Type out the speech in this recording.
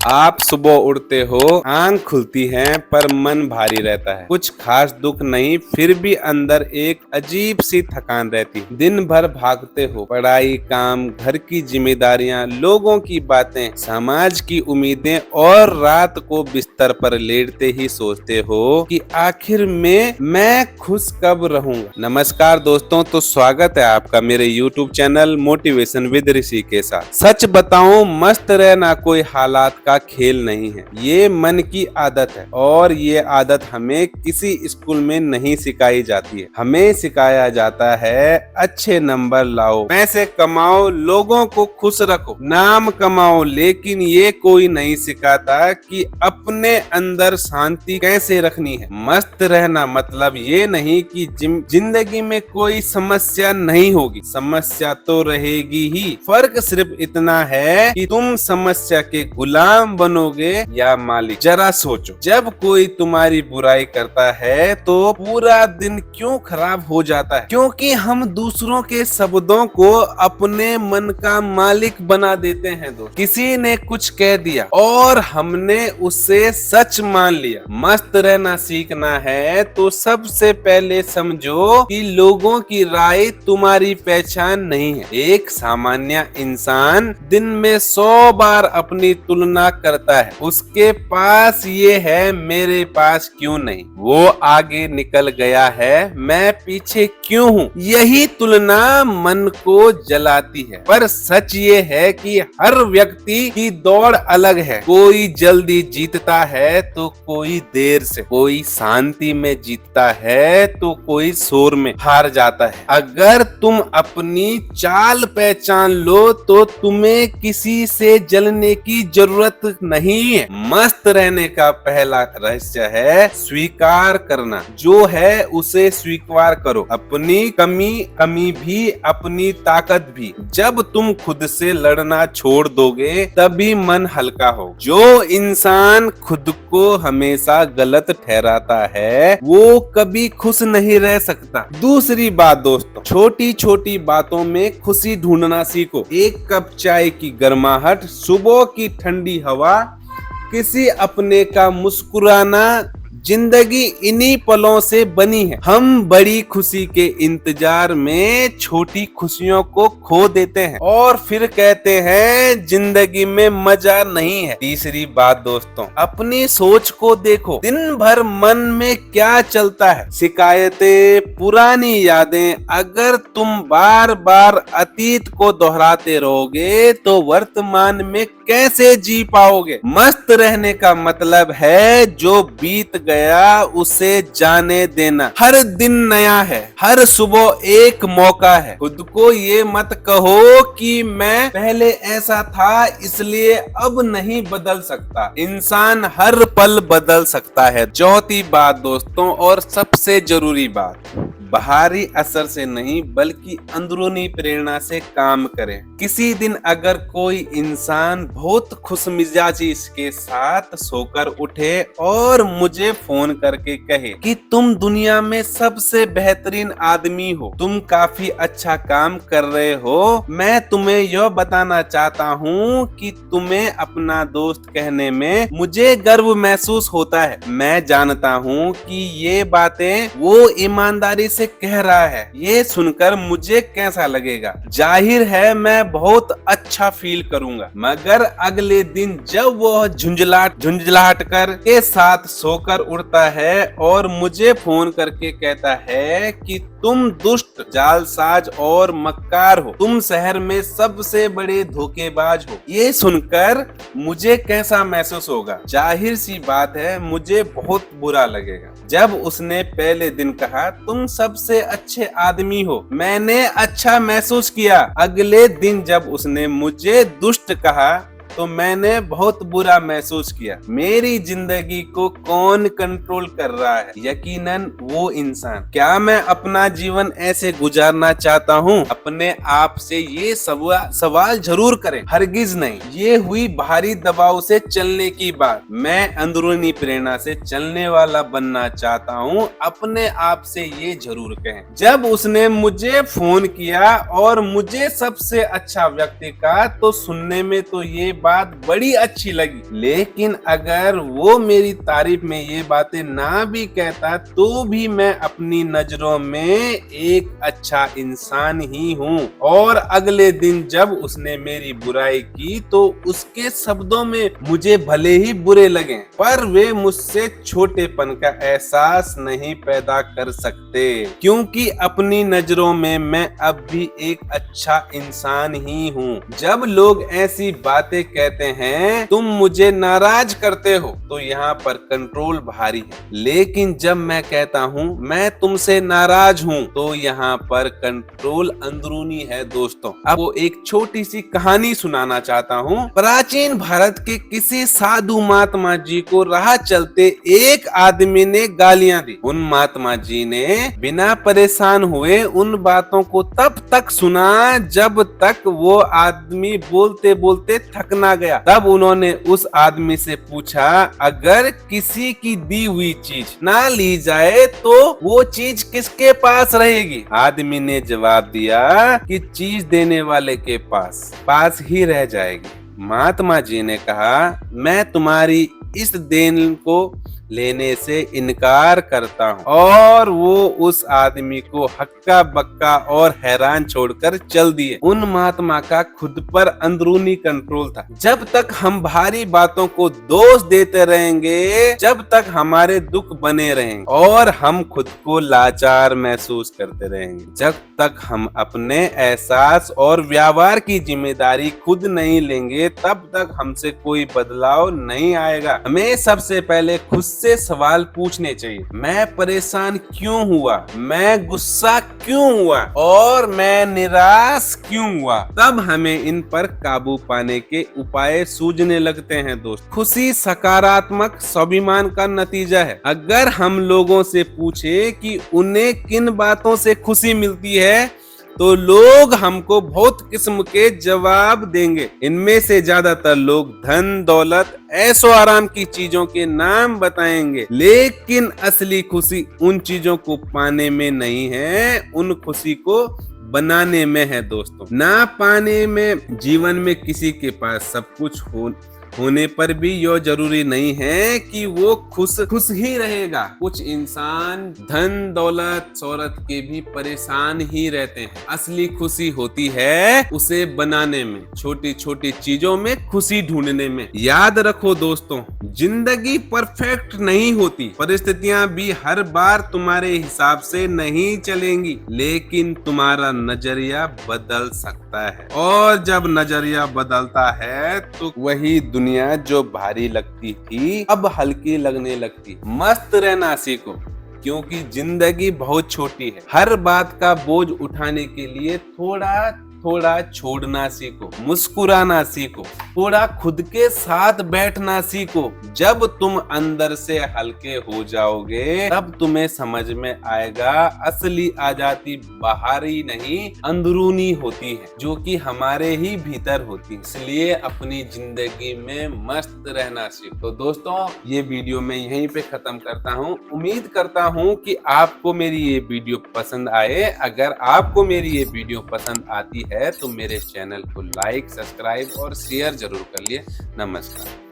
आप सुबह उठते हो, आंख खुलती है पर मन भारी रहता है। कुछ खास दुख नहीं, फिर भी अंदर एक अजीब सी थकान रहती है। दिन भर भागते हो, पढ़ाई, काम, घर की जिम्मेदारियां, लोगों की बातें, समाज की उम्मीदें, और रात को बिस्तर पर लेटते ही सोचते हो कि आखिर में मैं खुश कब रहूंगा। नमस्कार दोस्तों, तो स्वागत है आपका मेरे YouTube चैनल मोटिवेशन विद ऋषि के साथ। सच बताऊं, मस्त रहना कोई हालात का खेल नहीं है, ये मन की आदत है। और ये आदत हमें किसी स्कूल में नहीं सिखाई जाती है। हमें सिखाया जाता है अच्छे नंबर लाओ, पैसे कमाओ, लोगों को खुश रखो, नाम कमाओ, लेकिन ये कोई नहीं सिखाता कि अपने अंदर शांति कैसे रखनी है। मस्त रहना मतलब ये नहीं कि जिंदगी में कोई समस्या नहीं होगी, समस्या तो रहेगी ही। फर्क सिर्फ इतना है कि तुम समस्या के गुलाम बनोगे या मालिक। जरा सोचो, जब कोई तुम्हारी बुराई करता है तो पूरा दिन क्यों खराब हो जाता है? क्योंकि हम दूसरों के शब्दों को अपने मन का मालिक बना देते हैं। दोस्त, किसी ने कुछ कह दिया और हमने उसे सच मान लिया। मस्त रहना सीखना है तो सबसे पहले समझो कि लोगों की राय तुम्हारी पहचान नहीं है। एक सामान्य इंसान दिन में 100 बार अपनी तुलना करता है। उसके पास ये है, मेरे पास क्यों नहीं? वो आगे निकल गया है, मैं पीछे क्यों हूँ? यही तुलना मन को जलाती है। पर सच ये है कि हर व्यक्ति की दौड़ अलग है। कोई जल्दी जीतता है तो कोई देर से, कोई शांति में जीतता है तो कोई शोर में हार जाता है। अगर तुम अपनी चाल पहचान लो तो तुम्हें किसी से जलने की जरूरत नहीं है। मस्त रहने का पहला रहस्य है स्वीकार करना। जो है उसे स्वीकार करो, अपनी कमी भी, अपनी ताकत भी। जब तुम खुद से लड़ना छोड़ दोगे तभी मन हल्का हो। जो इंसान खुद को हमेशा गलत ठहराता है वो कभी खुश नहीं रह सकता। दूसरी बात दोस्तों, छोटी छोटी बातों में खुशी ढूंढना सीखो। एक कप चाय की गर्माहट, सुबह की ठंडी हवा, किसी अपने का मुस्कुराना, जिंदगी इन्हीं पलों से बनी है। हम बड़ी खुशी के इंतजार में छोटी खुशियों को खो देते हैं और फिर कहते हैं जिंदगी में मजा नहीं है। तीसरी बात दोस्तों, अपनी सोच को देखो। दिन भर मन में क्या चलता है? शिकायतें, पुरानी यादें। अगर तुम बार बार अतीत को दोहराते रहोगे तो वर्तमान में कैसे जी पाओगे? मस्त रहने का मतलब है जो बीत गया उसे जाने देना। हर दिन नया है, हर सुबह एक मौका है। खुद को ये मत कहो कि मैं पहले ऐसा था इसलिए अब नहीं बदल सकता। इंसान हर पल बदल सकता है। चौथी बात दोस्तों, और सबसे जरूरी बात, बाहरी असर से नहीं बल्कि अंदरूनी प्रेरणा से काम करें। किसी दिन अगर कोई इंसान बहुत खुशमिजाजी के साथ सोकर उठे और मुझे फोन करके कहे कि तुम दुनिया में सबसे बेहतरीन आदमी हो, तुम काफी अच्छा काम कर रहे हो, मैं तुम्हें यह बताना चाहता हूँ कि तुम्हें अपना दोस्त कहने में मुझे गर्व महसूस होता है। मैं जानता हूँ कि ये बातें वो ईमानदारी से कह रहा है। ये सुनकर मुझे कैसा लगेगा? जाहिर है मैं बहुत अच्छा फील करूंगा। मगर अगले दिन जब वो झुंझलाहट कर के साथ सोकर उठता है और मुझे फोन करके कहता है कि तुम दुष्ट, जालसाज और मक्कार हो, तुम शहर में सबसे बड़े धोखेबाज हो, ये सुनकर मुझे कैसा महसूस होगा? जाहिर सी बात है मुझे बहुत बुरा लगेगा। जब उसने पहले दिन कहा तुम सबसे अच्छे आदमी हो, मैंने अच्छा महसूस किया। अगले दिन जब उसने मुझे दुष्ट कहा तो मैंने बहुत बुरा महसूस किया। मेरी जिंदगी को कौन कंट्रोल कर रहा है? यकीनन वो इंसान। क्या मैं अपना जीवन ऐसे गुजारना चाहता हूँ? अपने आप से ये सवाल जरूर करें। हरगिज नहीं। ये हुई बाहरी दबाव से चलने की बात। मैं अंदरूनी प्रेरणा से चलने वाला बनना चाहता हूँ। अपने आप से ये जरूर कहें। जब उसने मुझे फोन किया और मुझे सबसे अच्छा व्यक्ति कहा तो सुनने में तो ये बात बात बड़ी अच्छी लगी, लेकिन अगर वो मेरी तारीफ में ये बातें ना भी कहता तो भी मैं अपनी नजरों में एक अच्छा इंसान ही हूँ। और अगले दिन जब उसने मेरी बुराई की तो उसके शब्दों में मुझे भले ही बुरे लगे, पर वे मुझसे छोटेपन का एहसास नहीं पैदा कर सकते, क्योंकि अपनी नजरों में मैं अब भी एक अच्छा इंसान ही हूँ। जब लोग ऐसी बातें कहते हैं तुम मुझे नाराज करते हो, तो यहाँ पर कंट्रोल भारी है, लेकिन जब मैं कहता हूँ मैं तुमसे नाराज हूँ, तो यहाँ पर कंट्रोल अंदरूनी है दोस्तों। अब वो एक छोटी सी कहानी सुनाना चाहता हूँ। प्राचीन भारत के किसी साधु महात्मा जी को राह चलते एक आदमी ने गालियां दी। उन महात्मा जी ने बिना परेशान हुए उन बातों को तब तक सुना जब तक वो आदमी बोलते बोलते थक ना गया। तब उन्होंने उस आदमी से पूछा, अगर किसी की दी हुई चीज ना ली जाए तो वो चीज किसके पास रहेगी? आदमी ने जवाब दिया कि चीज देने वाले के पास ही रह जाएगी। महात्मा जी ने कहा, मैं तुम्हारी इस देन को लेने से इनकार करता हूँ। और वो उस आदमी को हक्का बक्का और हैरान छोड़कर चल दिए। उन महात्मा का खुद पर अंदरूनी कंट्रोल था। जब तक हम भारी बातों को दोष देते रहेंगे, जब तक हमारे दुख बने रहेंगे और हम खुद को लाचार महसूस करते रहेंगे, जब तक हम अपने एहसास और व्यवहार की जिम्मेदारी खुद नहीं लेंगे, तब तक हमसे कोई बदलाव नहीं आएगा। हमें सबसे पहले खुद से सवाल पूछने चाहिए, मैं परेशान क्यों हुआ, मैं गुस्सा क्यों हुआ और मैं निराश क्यों हुआ? तब हमें इन पर काबू पाने के उपाय सूझने लगते हैं दोस्त। खुशी सकारात्मक स्वाभिमान का नतीजा है। अगर हम लोगों से पूछे कि उन्हें किन बातों से खुशी मिलती है, तो लोग हमको बहुत किस्म के जवाब देंगे। इनमें से ज्यादातर लोग धन दौलत ऐशो आराम की चीजों के नाम बताएंगे, लेकिन असली खुशी उन चीजों को पाने में नहीं है, उन खुशी को बनाने में है दोस्तों। ना पाने में, जीवन में किसी के पास सब कुछ होने पर भी यह जरूरी नहीं है कि वो खुश ही रहेगा। कुछ इंसान धन दौलत शोहरत के भी परेशान ही रहते हैं। असली खुशी होती है उसे बनाने में, छोटी छोटी चीजों में खुशी ढूंढने में। याद रखो दोस्तों, जिंदगी परफेक्ट नहीं होती, परिस्थितियां भी हर बार तुम्हारे हिसाब से नहीं चलेंगी, लेकिन तुम्हारा नजरिया बदल सकता है। और जब नजरिया बदलता है तो वही दुनिया जो भारी लगती थी अब हल्की लगने लगती। मस्त रहना सीखो, क्योंकि जिंदगी बहुत छोटी है। हर बात का बोझ उठाने के लिए थोड़ा थोड़ा छोड़ना सीखो, मुस्कुराना सीखो, थोड़ा खुद के साथ बैठना सीखो। जब तुम अंदर से हल्के हो जाओगे, तब तुम्हें समझ में आएगा असली आजादी बाहरी नहीं अंदरूनी होती है, जो कि हमारे ही भीतर होती है। इसलिए अपनी जिंदगी में मस्त रहना सीखो। तो दोस्तों, ये वीडियो मैं यहीं पे खत्म करता हूँ। उम्मीद करता हूँ कि आपको मेरी ये वीडियो पसंद आए। अगर आपको मेरी ये वीडियो पसंद आती है तो मेरे चैनल को लाइक, सब्सक्राइब और शेयर जरूर कर लिए। नमस्कार।